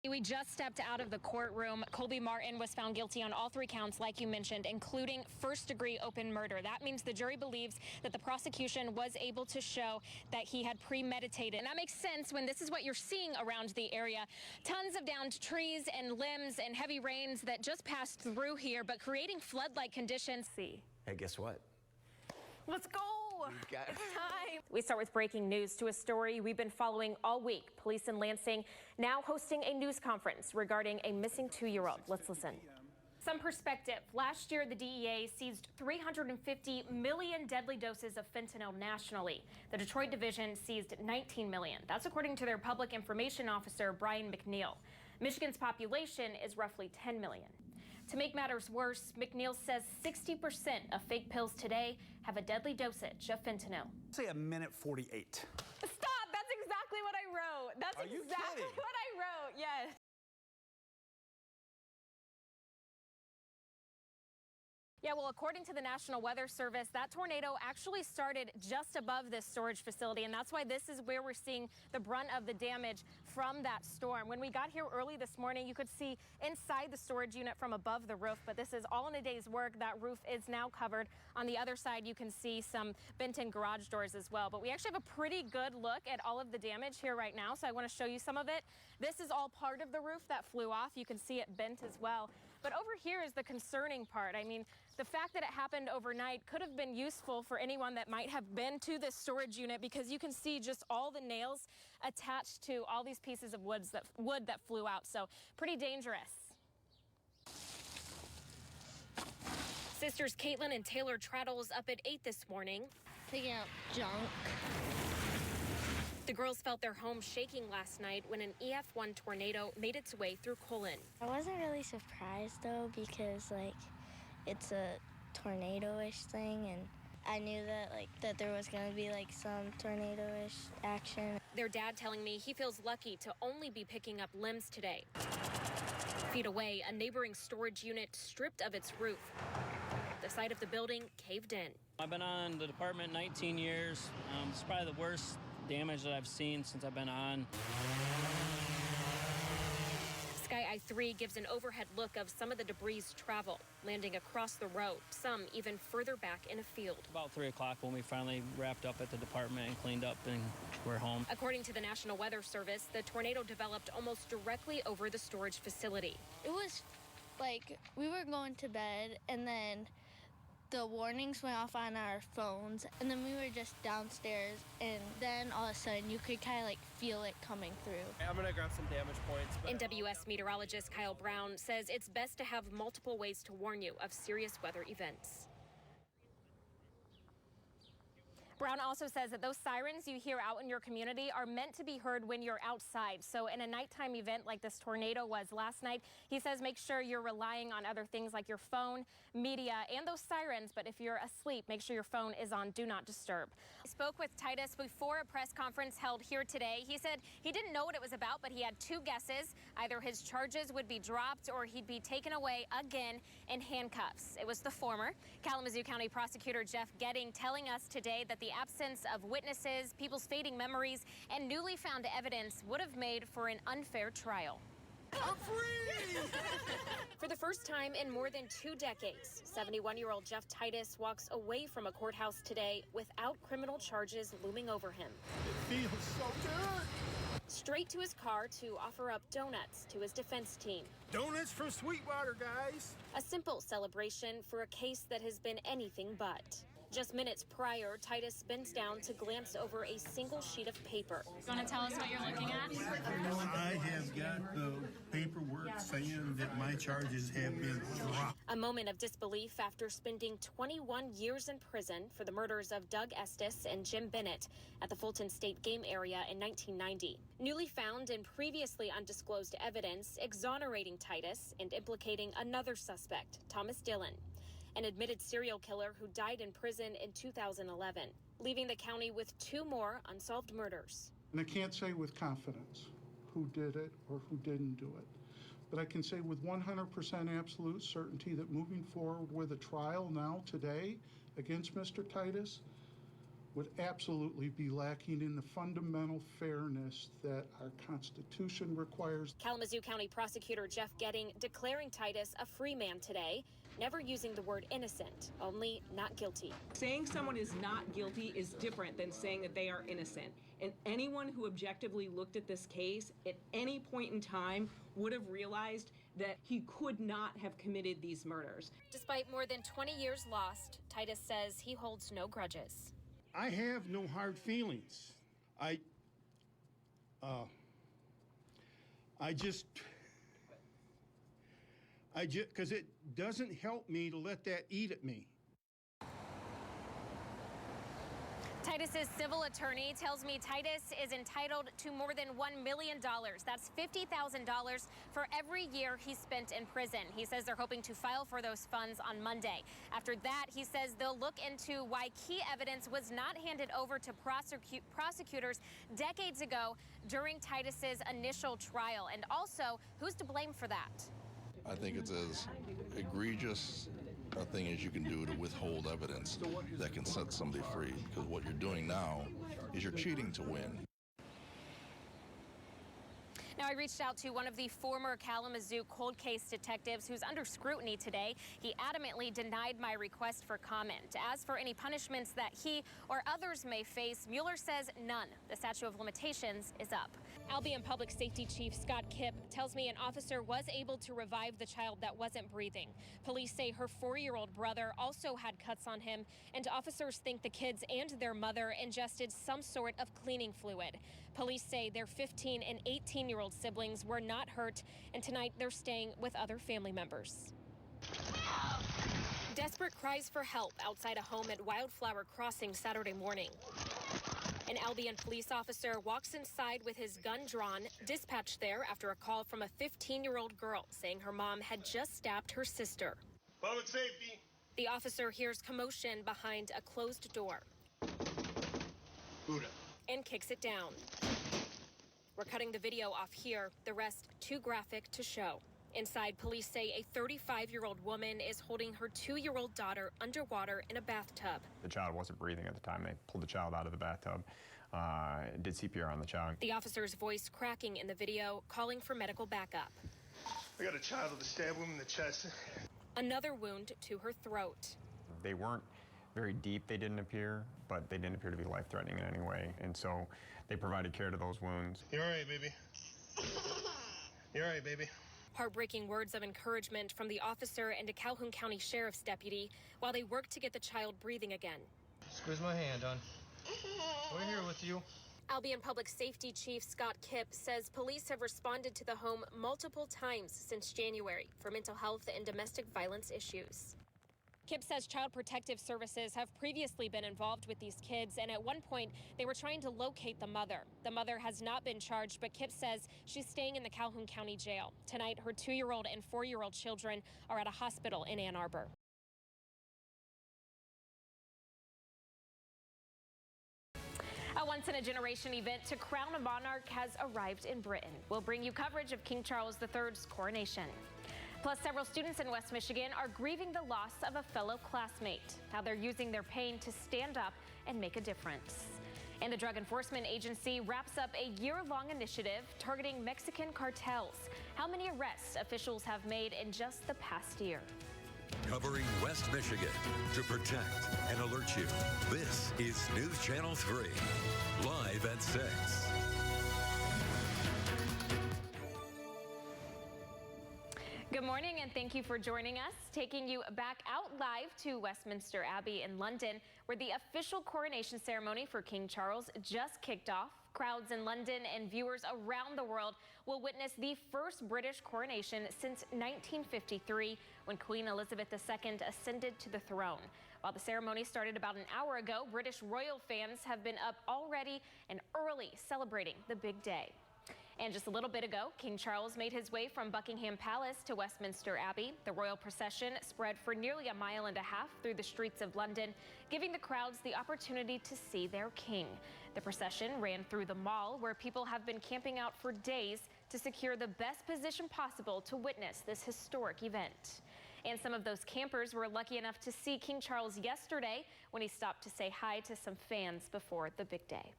We just stepped out of the courtroom. Colby Martin was found guilty on all 3 counts, like you mentioned, including first-degree open murder. That means the jury believes that the prosecution was able to show that he had premeditated. And that makes sense when this is what you're seeing around the area. Tons of downed trees and limbs and heavy rains that just passed through here, but creating flood-like conditions. Hey, guess what? Let's go. It's time. We start with breaking news to a story we've been following all week. Police in Lansing now hosting a news conference regarding a missing 2-year-old. Let's listen. Some perspective. Last year, the DEA seized 350 million deadly doses of fentanyl nationally. The Detroit division seized 19 million. That's according to their public information officer, Brian McNeil. Michigan's population is roughly 10 million. To make matters worse, McNeil says 60% of fake pills today have a deadly dosage of fentanyl. Say a minute 48. Stop! That's exactly what I wrote. That's exactly what I wrote. Yes. Yeah, well, according to the National Weather Service, that tornado actually started just above this storage facility, and that's why this is where we're seeing the brunt of the damage from that storm. When we got here early this morning, you could see inside the storage unit from above the roof, but this is all in a day's work. That roof is now covered. On the other side, you can see some bent-in garage doors as well, but we actually have a pretty good look at all of the damage here right now, so I want to show you some of it. This is all part of the roof that flew off. You can see it bent as well. But over here is the concerning part. I mean, the fact that it happened overnight could have been useful for anyone that might have been to this storage unit, because you can see just all the nails attached to all these pieces of wood that flew out. So pretty dangerous. Sisters Caitlin and Taylor Traddles up at 8 this morning. Picking up junk. The girls felt their home shaking last night when an EF1 tornado made its way through Cullen. I wasn't really surprised though, because it's a tornado-ish thing, and I knew that there was going to be some tornado-ish action. Their dad telling me he feels lucky to only be picking up limbs today. Feet away, a neighboring storage unit stripped of its roof. The side of the building caved in. I've been on the department 19 years. It's probably the worst damage that I've seen since I've been on. Sky Eye 3 gives an overhead look of some of the debris travel, landing across the road, some even further back in a field. About 3 o'clock when we finally wrapped up at the department and cleaned up and we're home. According to the National Weather Service, the tornado developed almost directly over the storage facility. It was we were going to bed, and then the warnings went off on our phones, and then we were just downstairs, and then all of a sudden you could kind of feel it coming through. I'm gonna grab some damage points. NWS meteorologist Kyle Brown says it's best to have multiple ways to warn you of serious weather events. Brown also says that those sirens you hear out in your community are meant to be heard when you're outside. So in a nighttime event like this tornado was last night, he says make sure you're relying on other things like your phone, media, and those sirens. But if you're asleep, make sure your phone is on Do Not Disturb. I spoke with Titus before a press conference held here today. He said he didn't know what it was about, but he had 2 guesses. Either his charges would be dropped or he'd be taken away again in handcuffs. It was the former. Kalamazoo County Prosecutor Jeff Getting telling us today that the absence of witnesses, people's fading memories, and newly found evidence would have made for an unfair trial. I'm free! For the first time in more than 2 decades, 71-year-old Jeff Titus walks away from a courthouse today without criminal charges looming over him. It feels so good! Straight to his car to offer up donuts to his defense team. Donuts from Sweetwater, guys! A simple celebration for a case that has been anything but. Just minutes prior, Titus bends down to glance over a single sheet of paper. You want to tell us what you're looking at? I have got the paperwork saying that my charges have been dropped. A moment of disbelief after spending 21 years in prison for the murders of Doug Estes and Jim Bennett at the Fulton State Game Area in 1990. Newly found and previously undisclosed evidence exonerating Titus and implicating another suspect, Thomas Dillon, an admitted serial killer who died in prison in 2011, leaving the county with 2 more unsolved murders. And I can't say with confidence who did it or who didn't do it, but I can say with 100% absolute certainty that moving forward with a trial now today against Mr. Titus, would absolutely be lacking in the fundamental fairness that our Constitution requires. Kalamazoo County Prosecutor Jeff Getting declaring Titus a free man today, never using the word innocent, only not guilty. Saying someone is not guilty is different than saying that they are innocent. And anyone who objectively looked at this case at any point in time would have realized that he could not have committed these murders. Despite more than 20 years lost, Titus says he holds no grudges. I have no hard feelings. I just, because it doesn't help me to let that eat at me. Titus's civil attorney tells me Titus is entitled to more than $1 million. That's $50,000 for every year he spent in prison. He says they're hoping to file for those funds on Monday. After that, he says they'll look into why key evidence was not handed over to prosecutors decades ago during Titus's initial trial, and also who's to blame for that. I think it's as egregious a thing as you can do to withhold evidence that can set somebody free, because what you're doing now is you're cheating to win. Now, I reached out to one of the former Kalamazoo cold case detectives who's under scrutiny today. He adamantly denied my request for comment. As for any punishments that he or others may face, Mueller says none. The statute of limitations is up. Albion Public Safety Chief Scott Kipp tells me an officer was able to revive the child that wasn't breathing. Police say her 4-year-old brother also had cuts on him, and officers think the kids and their mother ingested some sort of cleaning fluid. Police say their 15 and 18-year-old siblings were not hurt, and tonight they're staying with other family members. Desperate cries for help outside a home at Wildflower Crossing Saturday morning. An Albion police officer walks inside with his gun drawn, dispatched there after a call from a 15-year-old girl saying her mom had just stabbed her sister. Public safety. The officer hears commotion behind a closed door. Buddha. And kicks it down. We're cutting the video off here, the rest too graphic to show. Inside, police say a 35-year-old woman is holding her 2-year-old daughter underwater in a bathtub. The child wasn't breathing at the time. They pulled the child out of the bathtub, did CPR on the child. The officer's voice cracking in the video, calling for medical backup. I got a child with a stab wound in the chest. Another wound to her throat. They weren't very deep, they didn't appear, but they didn't appear to be life-threatening in any way. And so they provided care to those wounds. You're all right, baby. You're all right, baby. Heartbreaking words of encouragement from the officer and a Calhoun County Sheriff's deputy while they work to get the child breathing again. Squeeze my hand, hon. We're here with you. Albion Public Safety Chief Scott Kipp says police have responded to the home multiple times since January for mental health and domestic violence issues. Kipp says Child Protective Services have previously been involved with these kids, and at one point they were trying to locate the mother. The mother has not been charged, but Kipp says she's staying in the Calhoun County Jail. Tonight, her 2-year-old and 4-year-old children are at a hospital in Ann Arbor. A once-in-a-generation event to crown a monarch has arrived in Britain. We'll bring you coverage of King Charles III's coronation. Plus, several students in West Michigan are grieving the loss of a fellow classmate. How they're using their pain to stand up and make a difference. And the Drug Enforcement Agency wraps up a year-long initiative targeting Mexican cartels. How many arrests officials have made in just the past year. Covering West Michigan to protect and alert you. This is News Channel 3, live at 6. Good morning, and thank you for joining us. Taking you back out live to Westminster Abbey in London, where the official coronation ceremony for King Charles just kicked off. Crowds in London and viewers around the world will witness the first British coronation since 1953, when Queen Elizabeth II ascended to the throne. While the ceremony started about an hour ago, British royal fans have been up already and early celebrating the big day. And just a little bit ago, King Charles made his way from Buckingham Palace to Westminster Abbey. The royal procession spread for nearly 1.5 miles through the streets of London, giving the crowds the opportunity to see their king. The procession ran through the Mall, where people have been camping out for days to secure the best position possible to witness this historic event. And some of those campers were lucky enough to see King Charles yesterday when he stopped to say hi to some fans before the big day.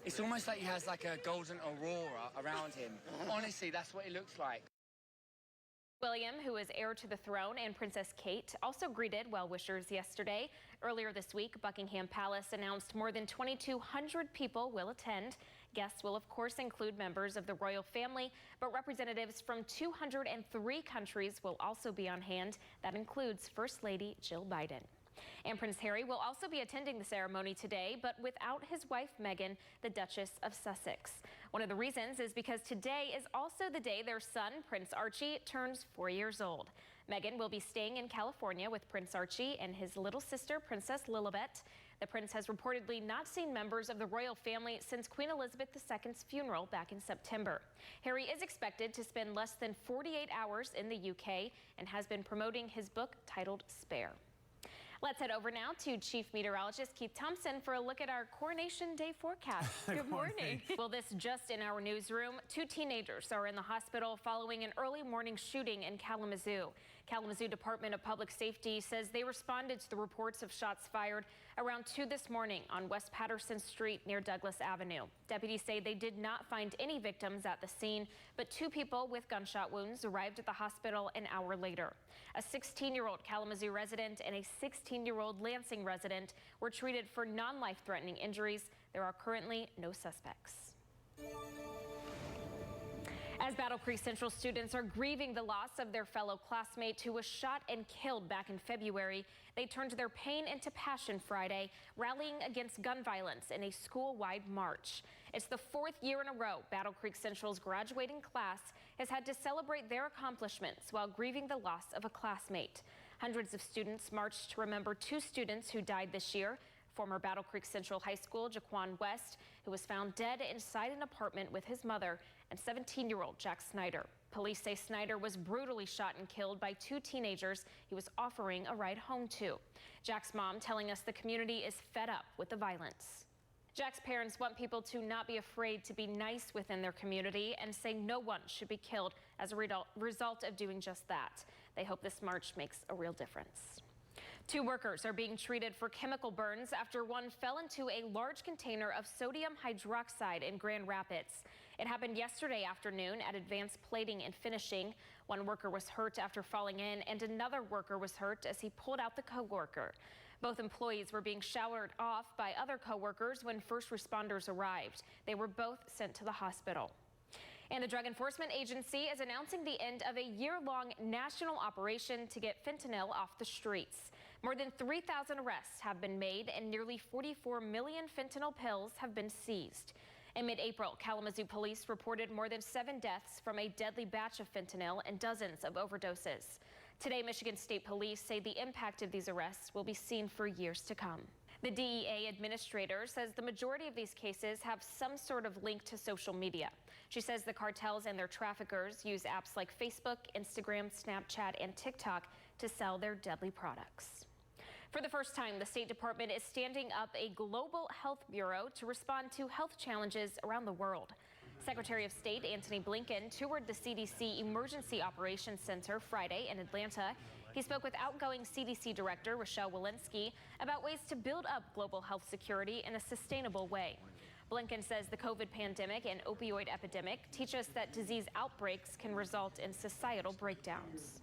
It's almost like he has like a golden aurora around him. Honestly, that's what it looks like. William, who is heir to the throne, and Princess Kate also greeted well-wishers yesterday. Earlier this week, Buckingham Palace announced more than 2,200 people will attend. Guests will, of course, include members of the royal family, but representatives from 203 countries will also be on hand. That includes First Lady Jill Biden. And Prince Harry will also be attending the ceremony today, but without his wife, Meghan, the Duchess of Sussex. One of the reasons is because today is also the day their son, Prince Archie, turns 4 years old. Meghan will be staying in California with Prince Archie and his little sister, Princess Lilibet. The prince has reportedly not seen members of the royal family since Queen Elizabeth II's funeral back in September. Harry is expected to spend less than 48 hours in the UK and has been promoting his book titled Spare. Let's head over now to Chief Meteorologist Keith Thompson for a look at our Coronation Day forecast. Good morning. Well, this just in our newsroom. 2 teenagers are in the hospital following an early morning shooting in Kalamazoo. Kalamazoo Department of Public Safety says they responded to the reports of shots fired around 2 this morning on West Patterson Street near Douglas Avenue. Deputies say they did not find any victims at the scene, but 2 people with gunshot wounds arrived at the hospital an hour later. A 16-year-old Kalamazoo resident and a 16-year-old Lansing resident were treated for non-life-threatening injuries. There are currently no suspects. As Battle Creek Central students are grieving the loss of their fellow classmate who was shot and killed back in February, they turned their pain into passion Friday, rallying against gun violence in a school-wide march. It's the 4th year in a row Battle Creek Central's graduating class has had to celebrate their accomplishments while grieving the loss of a classmate. Hundreds of students marched to remember 2 students who died this year. Former Battle Creek Central High School Jaquan West, who was found dead inside an apartment with his mother, and 17-year-old Jack Snyder. Police say Snyder was brutally shot and killed by 2 teenagers he was offering a ride home to. Jack's mom telling us the community is fed up with the violence. Jack's parents want people to not be afraid to be nice within their community and say no one should be killed as a result of doing just that. They hope this march makes a real difference. 2 workers are being treated for chemical burns after one fell into a large container of sodium hydroxide in Grand Rapids. It happened yesterday afternoon at Advanced Plating and Finishing. One worker was hurt after falling in, and another worker was hurt as he pulled out the coworker. Both employees were being showered off by other coworkers when first responders arrived. They were both sent to the hospital. And the Drug Enforcement Agency is announcing the end of a year-long national operation to get fentanyl off the streets. More than 3,000 arrests have been made and nearly 44 million fentanyl pills have been seized. In mid-April, Kalamazoo police reported more than 7 deaths from a deadly batch of fentanyl and dozens of overdoses. Today, Michigan State Police say the impact of these arrests will be seen for years to come. The DEA administrator says the majority of these cases have some sort of link to social media. She says the cartels and their traffickers use apps like Facebook, Instagram, Snapchat, and TikTok to sell their deadly products. For the first time, the State Department is standing up a global health bureau to respond to health challenges around the world. Secretary of State Antony Blinken toured the CDC Emergency Operations Center Friday in Atlanta. He spoke with outgoing CDC Director Rochelle Walensky about ways to build up global health security in a sustainable way. Blinken says the COVID pandemic and opioid epidemic teach us that disease outbreaks can result in societal breakdowns.